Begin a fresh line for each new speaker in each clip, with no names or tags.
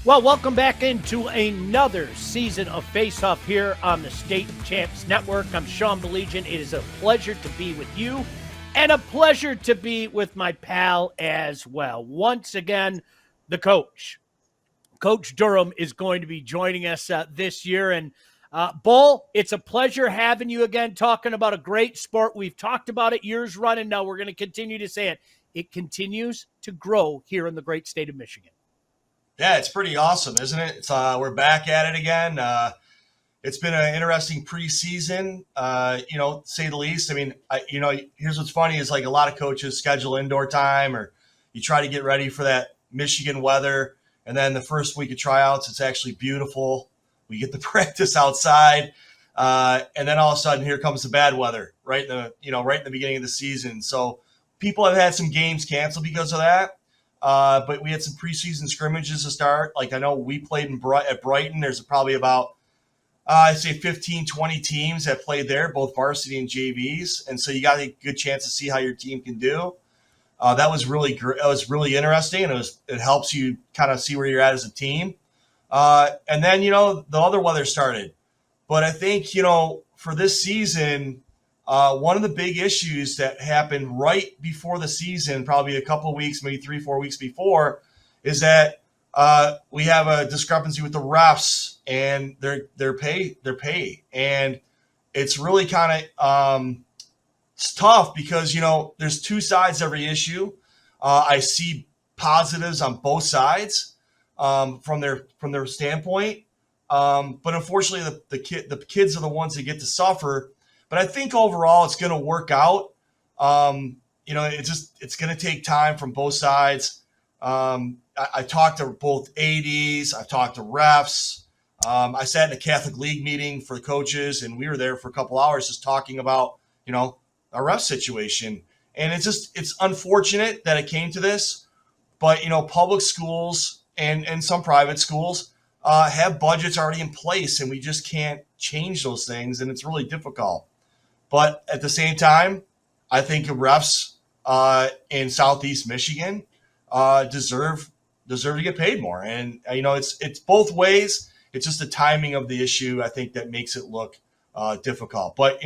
Well, welcome back into another season of Faceoff here on the State Champs Network. I'm Sean Baligian. It is a pleasure to be with you and a pleasure to be with my pal as well. Once again, the coach. Coach Durham is going to be joining us this year. And Bull, it's a pleasure having you again, talking about a great sport. We've talked about it years running now. We're going to continue to say it. It continues to grow here in the great state of Michigan.
Yeah, it's pretty awesome, isn't it? We're back at it again. It's been an interesting preseason, to say the least. I mean, here's what's funny is like a lot of coaches schedule indoor time or you try to get ready for that Michigan weather. And then the first week of tryouts, it's actually beautiful. We get to practice outside. And then all of a sudden, here comes the bad weather right in the beginning of the season. So people have had some games canceled because of that. But we had some preseason scrimmages to start. Like I know we played at Brighton. There's probably about, I'd say 15, 20 teams that played there, both varsity and JVs. And so you got a good chance to see how your team can do. That was really great. It was really interesting, and it helps you kind of see where you're at as a team. And then, the other weather started. But I think, for this season, one of the big issues that happened right before the season, probably a couple of weeks, maybe 3-4 weeks before, is that we have a discrepancy with the refs and their pay. And it's really kind of it's tough because, there's two sides to every issue. I see positives on both sides from their standpoint. But unfortunately, the kids are the ones that get to suffer. But I think overall it's going to work out. It's going to take time from both sides. I talked to both ADs. I talked to refs. I sat in a Catholic League meeting for the coaches, and we were there for a couple hours just talking about, our ref situation. And it's unfortunate that it came to this. But, public schools and some private schools have budgets already in place, and we just can't change those things, and it's really difficult. But at the same time, I think refs in Southeast Michigan deserve to get paid more. And, it's both ways. It's just the timing of the issue, I think, that makes it look difficult. But,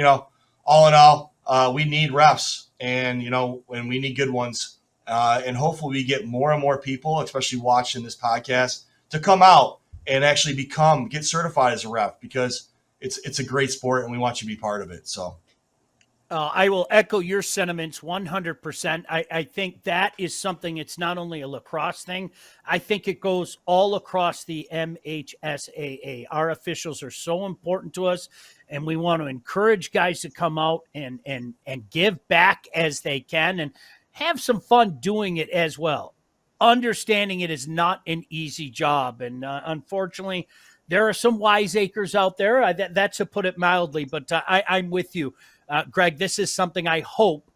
all in all, we need refs, and we need good ones. And hopefully we get more and more people, especially watching this podcast, to come out and actually get certified as a ref, because it's a great sport and we want you to be part of it. So.
I will echo your sentiments 100%. I think that is something, it's not only a lacrosse thing. I think it goes all across the MHSAA. Our officials are so important to us, and we want to encourage guys to come out and give back as they can and have some fun doing it as well. Understanding it is not an easy job. And unfortunately, there are some wiseacres out there. That's to put it mildly, but I'm with you. Greg, this is something I hope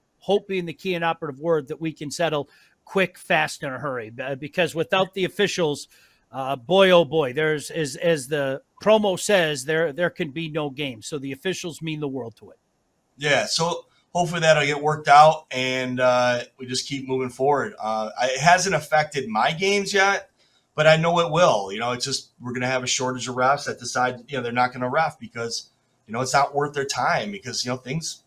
being the key and operative word, that we can settle quick, fast, in a hurry. Because without the officials, boy, oh boy, there's, as the promo says, there can be no game. So the officials mean the world to it. Yeah,
so hopefully that'll get worked out, and we just keep moving forward. It hasn't affected my games yet, but I know it will. It's just we're going to have a shortage of refs that decide, they're not going to ref because – it's not worth their time because,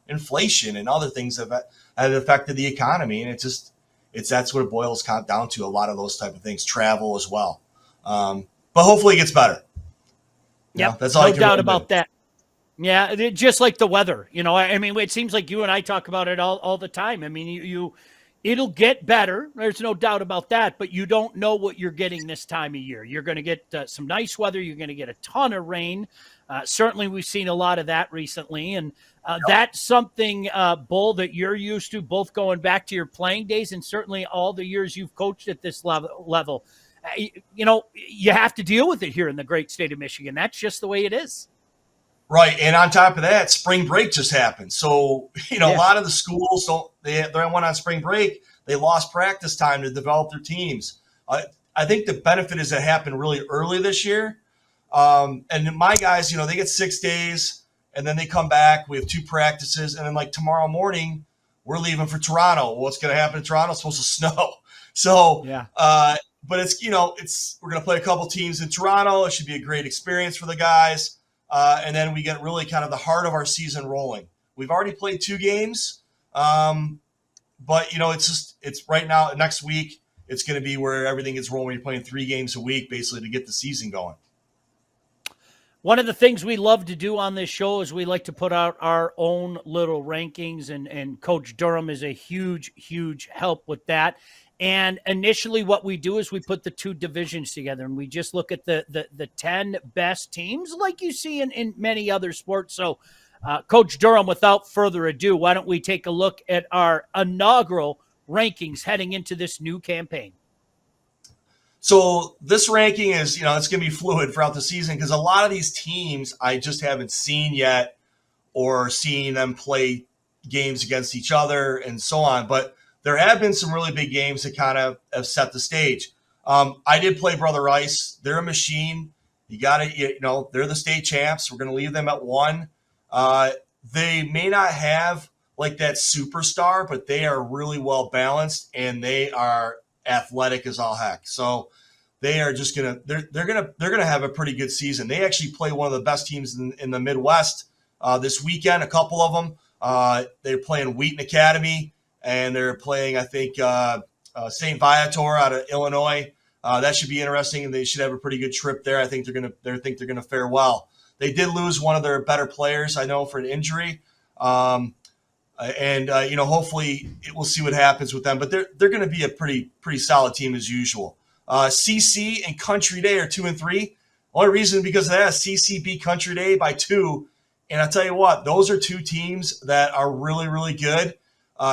inflation and other things have affected the economy. And that's what it boils down to, a lot of those type of things, travel as well. But hopefully it gets better.
Yeah,
that's all.
No doubt about that. Yeah, just like the weather, it seems like you and I talk about it all the time. I mean, it'll get better. There's no doubt about that, but you don't know what you're getting this time of year. You're going to get some nice weather. You're going to get a ton of rain. Certainly, we've seen a lot of that recently, and that's something, Bull, that you're used to, both going back to your playing days and certainly all the years you've coached at this level. You have to deal with it here in the great state of Michigan. That's just the way it is.
Right, and on top of that, spring break just happened. So, a lot of the schools they went on spring break. They lost practice time to develop their teams. I think the benefit is that happened really early this year. And my guys, they get 6 days, and then they come back. We have 2 practices, and then like tomorrow morning, we're leaving for Toronto. What's going to happen in Toronto? It's supposed to snow. So, but we're going to play a couple teams in Toronto. It should be a great experience for the guys. And then we get really kind of the heart of our season rolling. We've already played 2 games. But it's right now, next week, it's going to be where everything gets rolling. You're playing 3 games a week basically to get the season going.
One of the things we love to do on this show is we like to put out our own little rankings, and Coach Durham is a huge, huge help with that. And initially what we do is we put the 2 divisions together, and we just look at the 10 best teams like you see in many other sports. So, Coach Durham, without further ado, why don't we take a look at our inaugural rankings heading into this new campaign?
So this ranking is, it's going to be fluid throughout the season because a lot of these teams I just haven't seen yet or seen them play games against each other and so on. But there have been some really big games that kind of have set the stage. I did play Brother Rice. They're a machine. You got to, they're the state champs. We're going to leave them at 1. They may not have like that superstar, but they are really well balanced and they are athletic as all heck. So they are just they're gonna have a pretty good season. They actually play one of the best teams in the Midwest this weekend. A couple of them. They're playing Wheaton Academy and they're playing, I think, St. Viator out of Illinois. That should be interesting, and they should have a pretty good trip there. I think they're gonna fare well. They did lose one of their better players, I know, for an injury. Hopefully we'll see what happens with them. But they're going to be a pretty solid team as usual. CC and Country Day are 2 and 3. Only reason because of that, CC beat Country Day by 2. And I tell you what, those are 2 teams that are really, really good.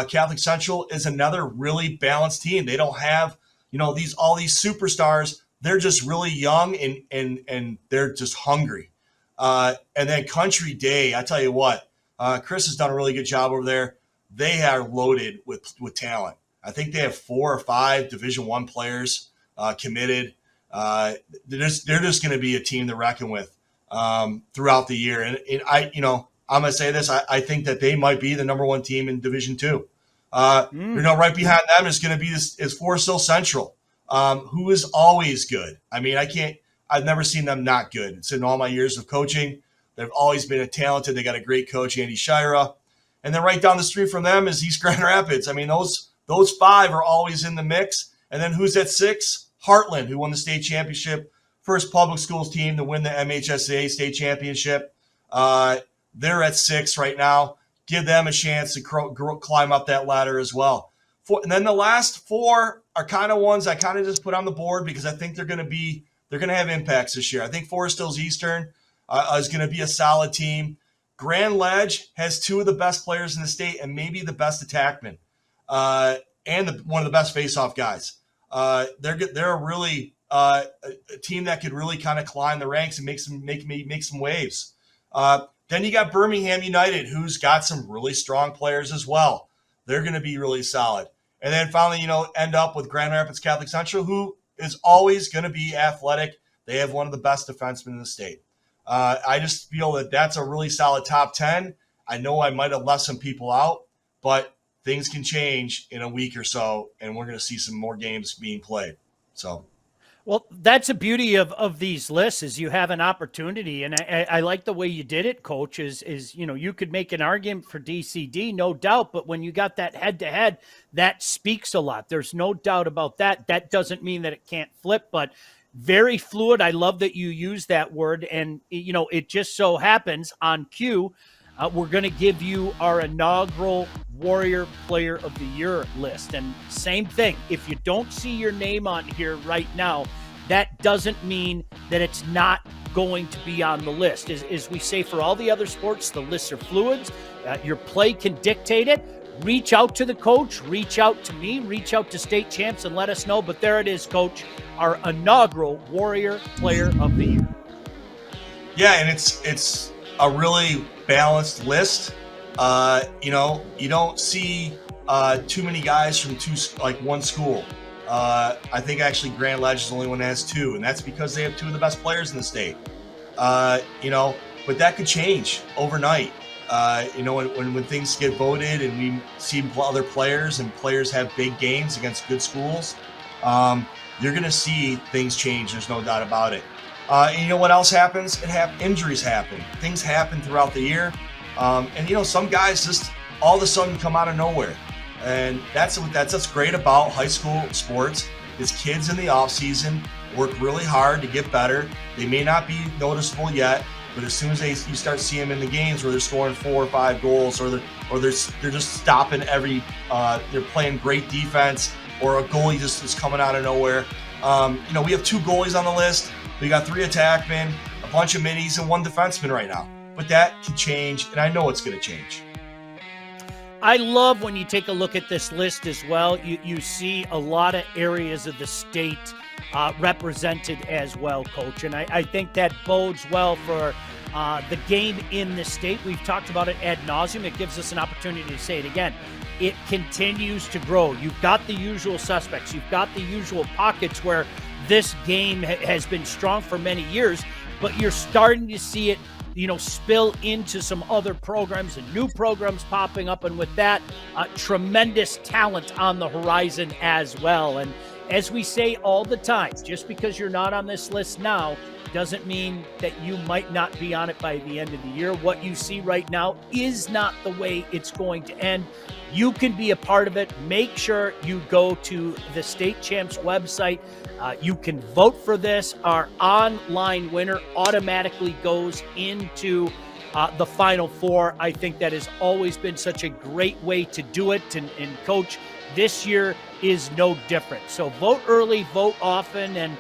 Catholic Central is another really balanced team. They don't have all these superstars. They're just really young and they're just hungry. And then Country Day, I tell you what. Chris has done a really good job over there. They are loaded with talent. I think they have 4 or 5 Division I players committed. They're just going to be a team to reckon with throughout the year. And I'm going to say this. I think that they might be the number 1 team in Division II. Right behind them is going to be is Forest Hill Central, who is always good. I mean, I've never seen them not good. It's in all my years of coaching. They've always been a talented. They got a great coach, Andy Shira. And then right down the street from them is East Grand Rapids. I mean, those 5 are always in the mix. And then who's at 6? Heartland, who won the state championship, first public schools team to win the MHSAA state championship. They're at 6 right now. Give them a chance to climb up that ladder as well. And then the last 4 are kind of ones I kind of just put on the board because I think they're going to have impacts this year. I think Forest Hills Eastern is going to be a solid team. Grand Ledge has 2 of the best players in the state and maybe the best attackman and one of the best face-off guys. They're a really a team that could really kind of climb the ranks and make some waves. Then you got Birmingham United, who's got some really strong players as well. They're going to be really solid. And then finally, end up with Grand Rapids Catholic Central, who is always going to be athletic. They have one of the best defensemen in the state. I just feel that that's a really solid top 10. I know I might have left some people out, but things can change in a week or so, and we're going to see some more games being played. So,
well, that's the beauty of these lists is you have an opportunity, and I like the way you did it, Coach. Is you could make an argument for DCD, no doubt, but when you got that head-to-head, that speaks a lot. There's no doubt about that. That doesn't mean that it can't flip, but very fluid. I love that you use that word. And, it just so happens on cue, we're going to give you our inaugural Warrior Player of the Year list. And same thing, if you don't see your name on here right now, that doesn't mean that it's not going to be on the list. As we say for all the other sports, the lists are fluids. Your play can dictate it. Reach out to the coach, reach out to me, reach out to state champs and let us know. But there it is, Coach, our inaugural Warrior Player of the Year.
Yeah, and it's a really balanced list. You don't see too many guys from one school. I think actually Grand Ledge is the only one that has 2, and that's because they have 2 of the best players in the state. But that could change overnight. When things get voted and we see other players and players have big games against good schools, you're going to see things change. There's no doubt about it. And you know what else happens? Injuries happen. Things happen throughout the year. And, you know, some guys just all of a sudden come out of nowhere. And that's what's great about high school sports is kids in the off season work really hard to get better. They may not be noticeable yet, but as soon as you start seeing them in the games where they're scoring 4 or 5 goals, or they're just stopping they're playing great defense, or a goalie just is coming out of nowhere. You know, we have 2 goalies on the list. We got 3 attackmen, a bunch of minis, and 1 defenseman right now. But that can change, and I know it's going to change.
I love when you take a look at this list as well. You see a lot of areas of the state represented as well, Coach. And I think that bodes well for the game in the state. We've talked about it ad nauseum. It gives us an opportunity to say it again. It continues to grow. You've got the usual suspects. You've got the usual pockets where this game has been strong for many years, but you're starting to see it, you know, spill into some other programs and new programs popping up. And with that, tremendous talent on the horizon as well. And as we say all the time, just because you're not on this list now doesn't mean that you might not be on it by the end of the year. What you see right now is not the way it's going to end. You can be a part of it. Make sure you go to the State Champs website. You can vote for this. Our online winner automatically goes into the Final Four. I think that has always been such a great way to do it. And Coach, this year is no different. So vote early, vote often, and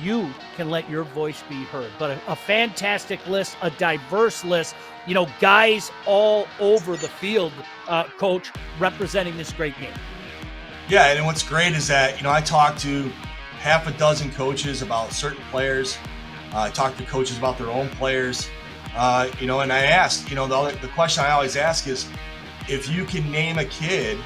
you can let your voice be heard. But a fantastic list, a diverse list, you know, guys all over the field, Coach, representing this great game.
Yeah, and what's great is that, you know, I talked to half a dozen coaches about certain players. I talked to coaches about their own players, you know, and I asked, you know, the question I always ask is, if you can name a kid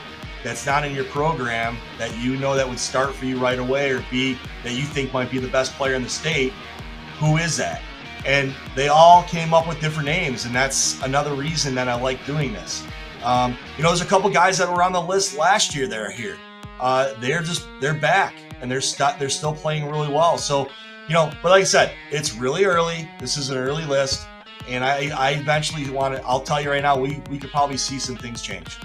that's not in your program that you know that would start for you right away, or be that you think might be the best player in the state, who is that? And they all came up with different names, and that's another reason that I like doing this. You know, there's a couple guys that were on the list last year that are here. They're back, and they're still playing really well. So, you know, but like I said, it's really early. This is an early list, and I eventually I'll tell you right now, we could probably see some things change.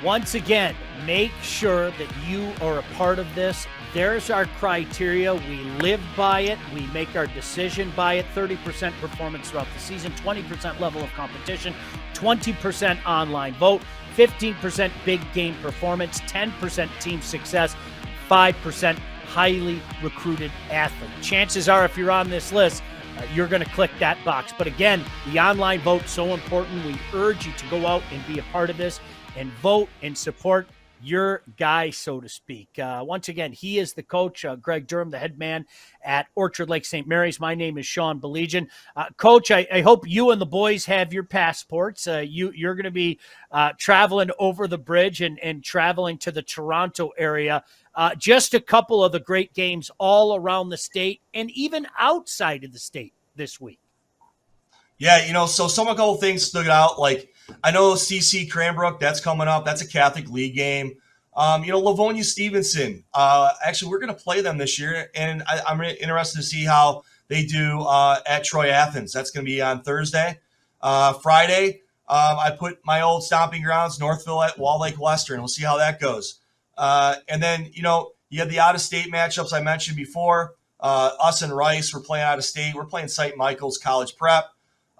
Once again, make sure that you are a part of this. There's our criteria. We live by it. We make our decision by it. 30% performance throughout the season, 20% level of competition, 20% online vote, 15% big game performance, 10% team success, 5% highly recruited athlete. Chances are, if you're on this list, you're going to click that box. But again, the online vote is so important. We urge you to go out and be a part of this and vote and support your guy, so to speak. Once again, he is the coach, Greg Durham, the head man at Orchard Lake St. Mary's. My name is Sean Baligian. Coach, I hope you and the boys have your passports. You're going to be traveling over the bridge and traveling to the Toronto area. Just a couple of the great games all around the state and even outside of the state this week.
Yeah, you know, so a couple things stood out. Like, I know CC Cranbrook, that's coming up. That's a Catholic League game. You know, Livonia Stevenson. Actually, we're going to play them this year, and I'm interested to see how they do at Troy Athens. That's going to be on Thursday. Friday, I put my old stomping grounds, Northville at Wall Lake Western. We'll see how that goes. And then, you know, you have the out-of-state matchups I mentioned before. Us and Rice, we're playing out-of-state. We're playing St. Michael's College Prep.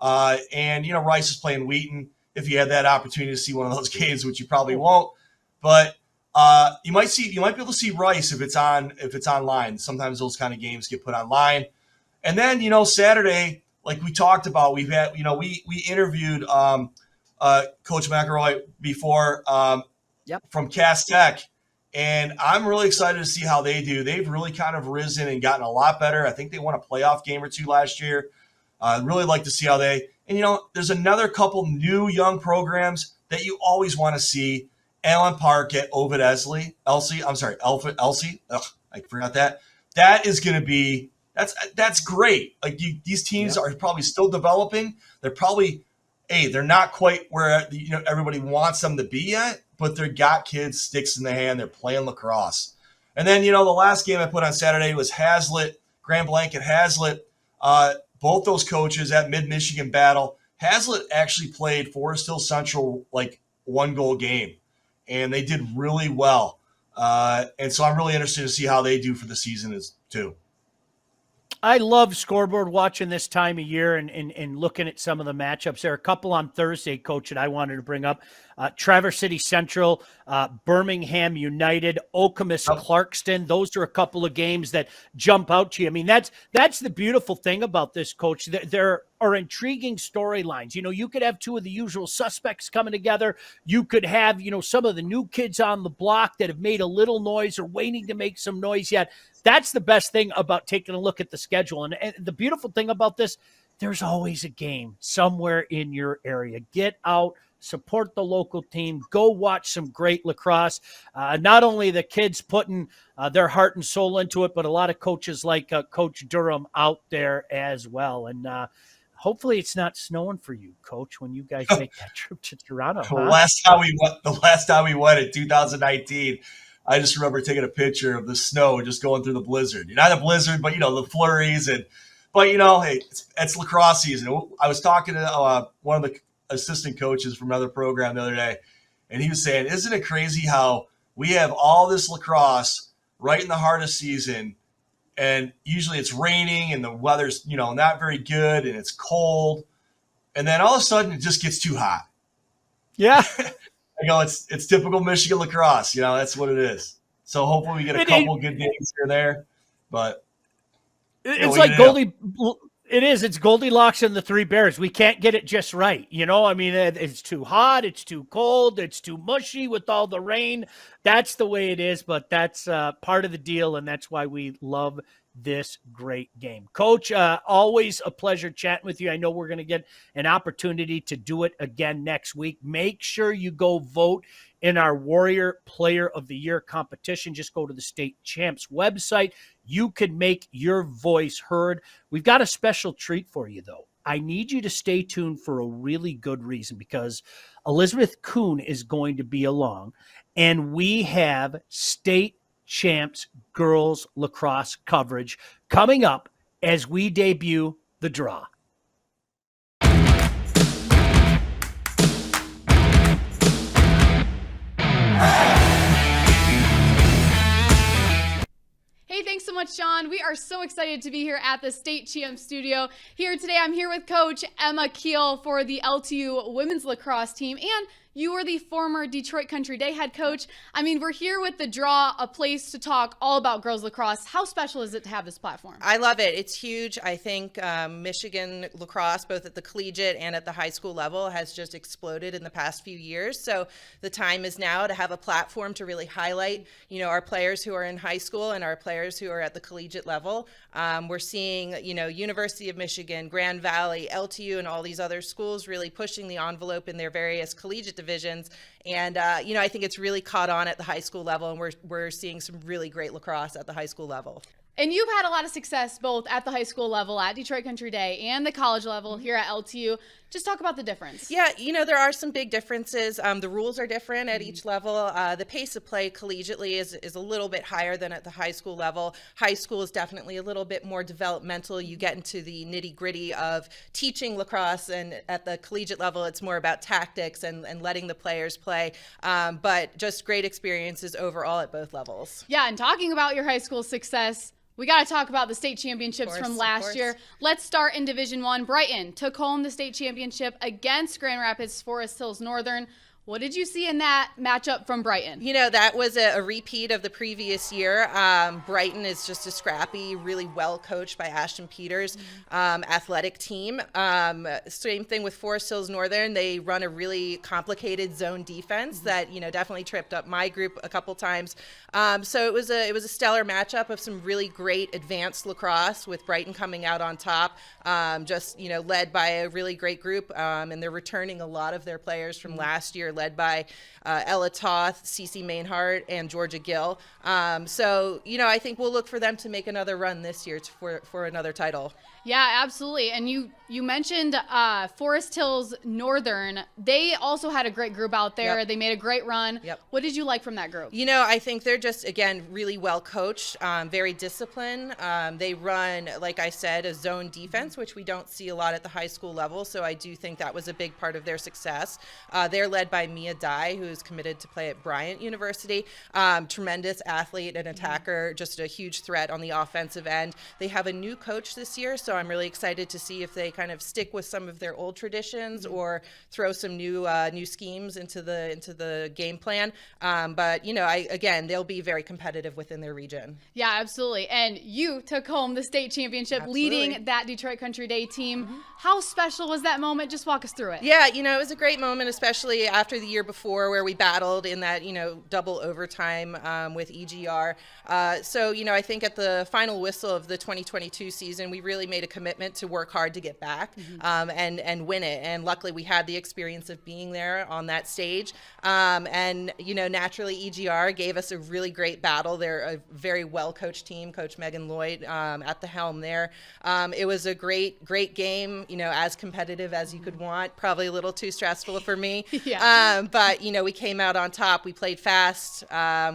And, you know, Rice is playing Wheaton. If you had that opportunity to see one of those games, which you probably won't, but you might be able to see Rice if it's online. Sometimes those kind of games get put online. And then, you know, Saturday, like we talked about, we interviewed Coach McElroy before from Cass Tech, and I'm really excited to see how they do. They've really kind of risen and gotten a lot better. I think they won a playoff game or two last year. I'd really like to see how they – and, you know, there's another couple new young programs that you always want to see. Allen Park at Elsie. Ugh, I forgot that. That is going to be – that's great. Like, these teams are probably still developing. They're probably – they're not quite where, you know, everybody wants them to be yet, but they've got kids, sticks in the hand. They're playing lacrosse. And then, the last game I put on Saturday was Hazlitt, Grand Blanket Hazlitt. Both those coaches at Mid-Michigan battle. Hazlitt actually played Forest Hill Central like 1-goal game, and they did really well. And so I'm really interested to see how they do for the season too.
I love scoreboard watching this time of year and looking at some of the matchups. There are a couple on Thursday, Coach, that I wanted to bring up. Traverse City Central, Birmingham United, Okemos Clarkston. Those are a couple of games that jump out to you. I mean, that's the beautiful thing about this, Coach. There are intriguing storylines. You could have two of the usual suspects coming together. You could have, some of the new kids on the block that have made a little noise or waiting to make some noise yet. That's the best thing about taking a look at the schedule. And the beautiful thing about this, there's always a game somewhere in your area. Get out, support the local team, go watch some great lacrosse. Not only the kids putting their heart and soul into it, but a lot of coaches like Coach Durham out there as well. And hopefully it's not snowing for you, Coach, when you guys make that trip to Toronto.
The last time we went in 2019, I just remember taking a picture of the snow just going through the blizzard. Not a blizzard, but the flurries. But hey, it's lacrosse season. I was talking to one of the assistant coaches from another program the other day, and he was saying, "Isn't it crazy how we have all this lacrosse right in the heart of season, and usually it's raining and the weather's not very good and it's cold, and then all of a sudden it just gets too hot."
Yeah.
I go, it's typical Michigan lacrosse. That's what it is. So hopefully we get a couple good days here and there. But
it's like it's Goldilocks and the Three Bears. We can't get it just right. I mean, it's too hot, it's too cold, it's too mushy with all the rain. That's the way it is, but that's part of the deal, and that's why we love this great game. Coach, always a pleasure chatting with you. I know we're going to get an opportunity to do it again next week. Make sure you go vote in our Warrior Player of the Year competition. Just go to the state champs website. You can make your voice heard. We've got a special treat for you, though. I need you to stay tuned for a really good reason, because Elizabeth Coon is going to be along, and we have state champs girls lacrosse coverage coming up as we debut the draw.
Hey, thanks so much, Sean. We are so excited to be here at the State Champ Studio. Here today, I'm here with Coach Emma Kuehl for the LTU women's lacrosse team, and you were the former Detroit Country Day head coach. I mean, we're here with the draw, a place to talk all about girls lacrosse. How special is it to have this platform?
I love it. It's huge. I think Michigan lacrosse, both at the collegiate and at the high school level, has just exploded in the past few years. So the time is now to have a platform to really highlight, our players who are in high school and our players who are at the collegiate level. We're seeing, University of Michigan, Grand Valley, LTU, and all these other schools really pushing the envelope in their various collegiate divisions. And, I think it's really caught on at the high school level, and we're seeing some really great lacrosse at the high school level.
And you've had a lot of success both at the high school level at Detroit Country Day and the college level here at LTU. Just talk about the difference.
Yeah, there are some big differences. The rules are different at each level. The pace of play collegiately is a little bit higher than at the high school level. High school is definitely a little bit more developmental. You get into the nitty-gritty of teaching lacrosse, and at the collegiate level, it's more about tactics and letting the players play. But just great experiences overall at both levels.
Yeah, and talking about your high school success, we got to talk about the state championships from last year. Let's start in Division I. Brighton took home the state championship against Grand Rapids Forest Hills Northern. What did you see in that matchup from Brighton?
That was a repeat of the previous year. Brighton is just a scrappy, really well coached by Ashton Peters athletic team. Same thing with Forest Hills Northern. They run a really complicated zone defense that definitely tripped up my group a couple times. So it was a stellar matchup of some really great advanced lacrosse, with Brighton coming out on top. Led by a really great group, and they're returning a lot of their players from last year, led by Ella Toth, Cece Mainhart, and Georgia Gill. I think we'll look for them to make another run this year for another title.
Yeah, absolutely. And you mentioned Forest Hills Northern. They also had a great group out there.
Yep.
They made a great run.
Yep.
What did you like from that group?
You know, I think they're just, again, really well coached, very disciplined. They run, like I said, a zone defense, which we don't see a lot at the high school level. So I do think that was a big part of their success. They're led by Mia Dye, who's committed to play at Bryant University. Tremendous athlete and attacker, just a huge threat on the offensive end. They have a new coach this year, so I'm really excited to see if they kind of stick with some of their old traditions or throw some new schemes into the game plan. But you know, again, they'll be very competitive within their region.
Yeah, absolutely. And you took home the state championship
Absolutely.
leading that Detroit Country Day team. How special was that moment? Just walk us through it.
Yeah, you know, it was a great moment, especially after the year before where we battled in that, you know, double overtime with EGR. So, you know, I think at the final whistle of the 2022 season, we really made a commitment to work hard to get back and win it. And luckily we had the experience of being there on that stage. And, you know, naturally EGR gave us a really great battle. They're a very well-coached team, Coach Megan Lloyd at the helm there. It was a great game, you know, as competitive as you could want, probably a little too stressful for me.
Yeah.
But, you know, we came out on top. We played fast.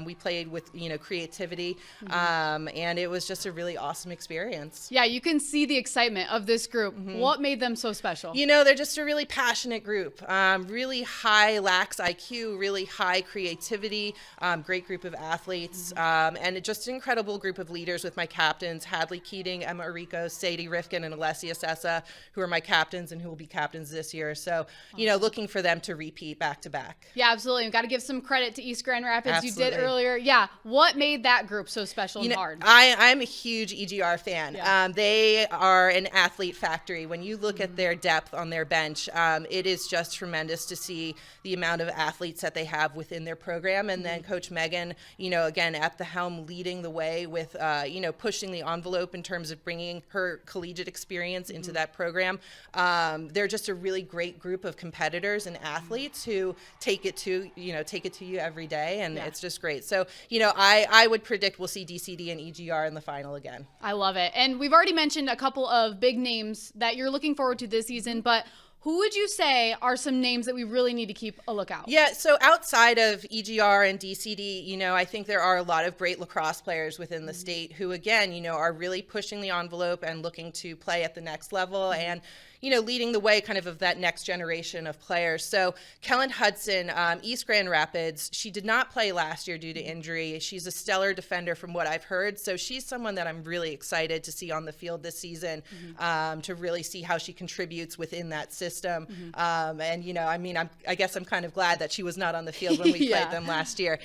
We played with, you know, creativity. And it was just a really awesome experience.
Yeah, you can see the excitement of this group. What made them so special?
You know, they're just a really passionate group, really high lax IQ, really high creativity, great group of athletes, and just an incredible group of leaders with my captains, Hadley Keating, Emma Arico, Sadie Rifkin, and Alessia Sessa, who are my captains and who will be captains this year. So, you know, looking for them to repeat back to back.
Yeah, absolutely. We've got to give some credit to East Grand Rapids.
Absolutely.
You did earlier. Yeah. What made that group so special
You
and
know,
hard?
I'm a huge EGR fan.
Yeah.
They are an athlete factory. When you look at their depth on their bench, it is just tremendous to see the amount of athletes that they have within their program. And then Coach Megan, you know, again, at the helm, leading the way with, you know, pushing the envelope in terms of bringing her collegiate experience into that program. They're just a really great group of competitors and athletes who take it to you every day. And it's just great. So, you know, I would predict we'll see DCD and EGR in the final again.
I love it. And we've already mentioned a couple of big names that you're looking forward to this season, but who would you say are some names that we really need to keep a lookout?
Yeah, so outside of EGR and DCD, you know, I think there are a lot of great lacrosse players within the state who, again, you know, are really pushing the envelope and looking to play at the next level and, you know, leading the way kind of that next generation of players. So Kellen Hudson, East Grand Rapids, she did not play last year due to injury. She's a stellar defender from what I've heard. So she's someone that I'm really excited to see on the field this season, to really see how she contributes within that system. And, you know, I mean, I guess I'm kind of glad that she was not on the field when we played them last year.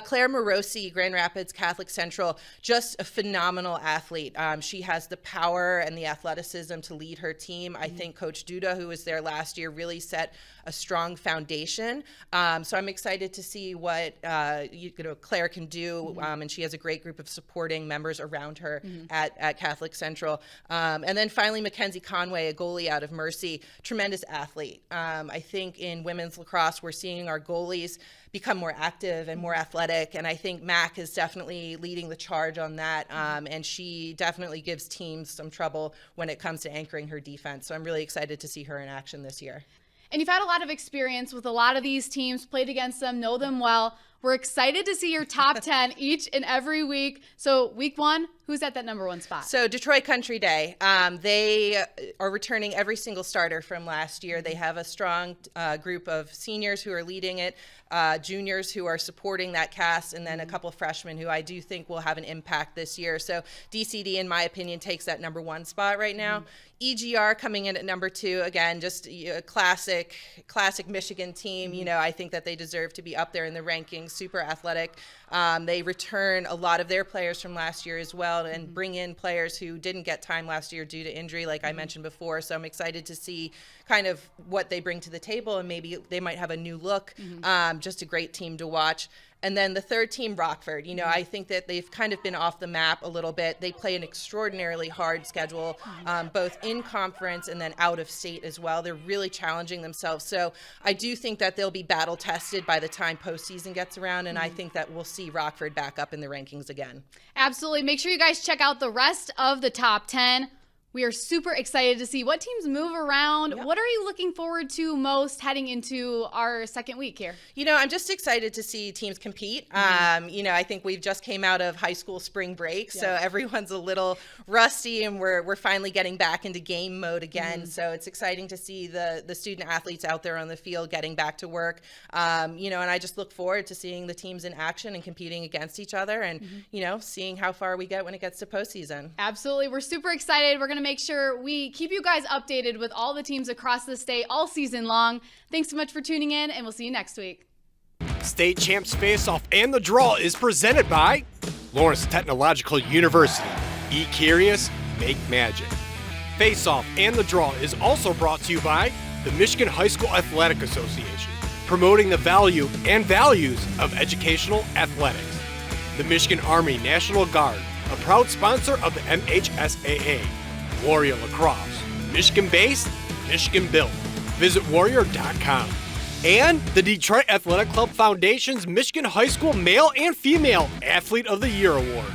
Claire Morosi, Grand Rapids Catholic Central, just a phenomenal athlete. She has the power and the athleticism to lead her team. I think Coach Duda, who was there last year, really set a strong foundation. So I'm excited to see what Claire can do, and she has a great group of supporting members around her at Catholic Central. And then finally, Mackenzie Conway, a goalie out of Mercy, tremendous athlete. I think in women's lacrosse, we're seeing our goalies become more active and more athletic, and I think Mac is definitely leading the charge on that, and she definitely gives teams some trouble when it comes to anchoring her defense. So I'm really excited to see her in action this year.
And you've had a lot of experience with a lot of these teams, played against them, know them well. We're excited to see your top 10 each and every week. So week 1, who's at that number 1 spot?
So Detroit Country Day, they are returning every single starter from last year. They have a strong group of seniors who are leading it, juniors who are supporting that cast, and then a couple of freshmen who I do think will have an impact this year. So DCD, in my opinion, takes that number 1 spot right now. EGR coming in at number 2, again, just a classic Michigan team. You know, I think that they deserve to be up there in the rankings, super athletic. They return a lot of their players from last year as well and bring in players who didn't get time last year due to injury, like I mentioned before. So I'm excited to see kind of what they bring to the table, and maybe they might have a new look. Just a great team to watch. And then the third team, Rockford, you know, I think that they've kind of been off the map a little bit. They play an extraordinarily hard schedule, both in conference and then out of state as well. They're really challenging themselves. So I do think that they'll be battle tested by the time postseason gets around. And I think that we'll see Rockford back up in the rankings again.
Absolutely. Make sure you guys check out the rest of the top 10. We are super excited to see what teams move around.
Yep.
What are you looking forward to most heading into our second week here?
I'm just excited to see teams compete. I think we've just came out of high school spring break, so everyone's a little rusty, and we're finally getting back into game mode again. So it's exciting to see the student athletes out there on the field getting back to work. And I just look forward to seeing the teams in action and competing against each other, and seeing how far we get when it gets to postseason.
Absolutely. We're super excited. We're going to make sure we keep you guys updated with all the teams across the state all season long. Thanks so much for tuning in, and we'll see you next week.
State Champs Faceoff and The Draw is presented by Lawrence Technological University. Be curious, make magic. Faceoff and The Draw is also brought to you by the Michigan High School Athletic Association, promoting the value and values of educational athletics. The Michigan Army National Guard, a proud sponsor of the MHSAA. Warrior Lacrosse, Michigan-based, Michigan-built. Visit warrior.com. And the Detroit Athletic Club Foundation's Michigan High School Male and Female Athlete of the Year Award.